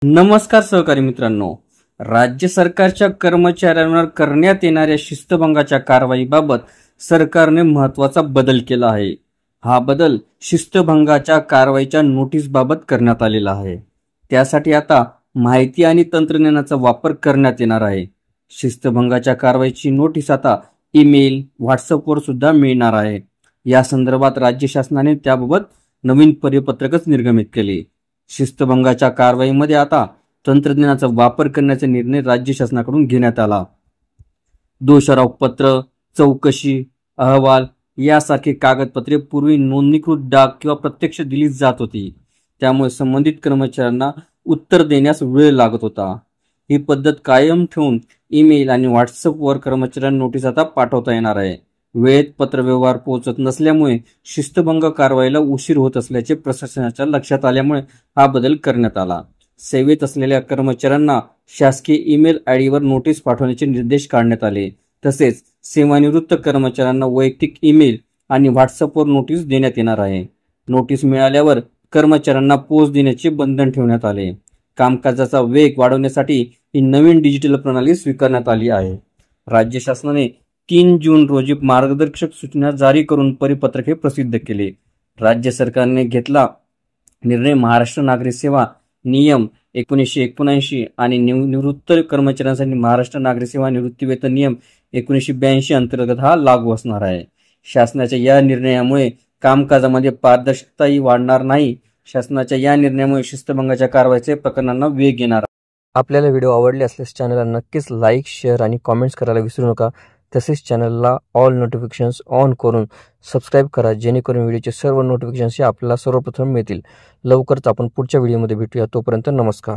नमस्कार सहकारी मित्रांनो, राज्य सरकारच्या कर्मचाऱ्यांवर करण्यात येणाऱ्या शिस्तभंगाच्या कारवाईबाबत सरकारने महत्त्वाचा बदल केला आहे। हा बदल शिस्तभंगाच्या कारवाईच्या नोटीसबाबत करण्यात आलेला आहे। त्यासाठी आता माहिती आणि तंत्रज्ञानाचा वापर करण्यात येणार आहे। शिस्तभंगाच्या कारवाईची नोटीस आता ईमेल, व्हॉट्सअपवर सुद्धा मिळणार आहे। या संदर्भात राज्य शासनाने त्याबाबत नवीन परिपत्रकच निर्गमित केले। शिस्तभंगाच्या कारवाईमध्ये आता तंत्रज्ञानाचा वापर करण्याचा निर्णय राज्य शासनाकडून घेण्यात आला। दोषारोप पत्र, चौकशी अहवाल यासारखे कागदपत्रे पूर्वी नोंदणीकृत डाक किंवा प्रत्यक्ष दिली जात होती। त्यामुळे संबंधित कर्मचाऱ्यांना उत्तर देण्यास वेळ लागत होता। ही पद्धत कायम ठेवून ईमेल आणि व्हॉट्सअपवर कर्मचाऱ्यांना नोटीस आता पाठवता येणार आहे। वेळेत पत्रव्यवहार पोहोचत नसल्यामुळे शिस्तभंग कारवाईला उशीर होत असल्याचे प्रशासनाच्या लक्षात आल्यामुळे हा बदल करण्यात आला। सेवेत असलेल्या कर्मचाऱ्यांना शासकीय ईमेल आयडीवर नोटीस पाठवण्याचे निर्देश काढण्यात आले। तसेच सेवानिवृत्त कर्मचाऱ्यांना वैयक्तिक ईमेल आणि व्हॉट्सअपवर नोटीस देण्यात येणार आहे। नोटीस मिळाल्यावर कर्मचाऱ्यांना पोच देण्याचे बंधन ठेवण्यात आले। कामकाजाचा वेग वाढवण्यासाठी ही नवीन डिजिटल प्रणाली स्वीकारण्यात आली आहे। राज्य शासनाने 3 जून रोजी मार्गदर्शक सूचना जारी करून परिपत्रक प्रसिद्ध केले। राज्य सरकारने घेतला निर्णय महाराष्ट्र नागरी सेवा नियम 1979 आणि निवृत्त कर्मचाऱ्यांसाठी महाराष्ट्र नागरी सेवा निवृत्तीवेतन नियम 1982 अंतर्गत हा लागू असणार आहे। शासनाच्या या निर्णयामुळे कामकाजामध्ये पारदर्शकताही वाढणार नाही। शासनाच्या या निर्णयामुळे शिस्तभंगाच्या कारवाईच्या प्रकरणांना वेग येणार। आपल्याला व्हिडिओ आवडले असल्यास चॅनलला नक्कीच लाईक, शेअर आणि कमेंट्स करायला विसरू नका। तसेच चॅनलला ऑल नोटिफिकेशन्स ऑन करून सबस्क्राईब करा, जेणेकरून व्हिडिओचे सर्व नोटिफिकेशन्स आपल्याला सर्वप्रथम मिळतील। लवकरच आपण पुढच्या व्हिडिओमध्ये भेटूया। तोपर्यंत नमस्कार।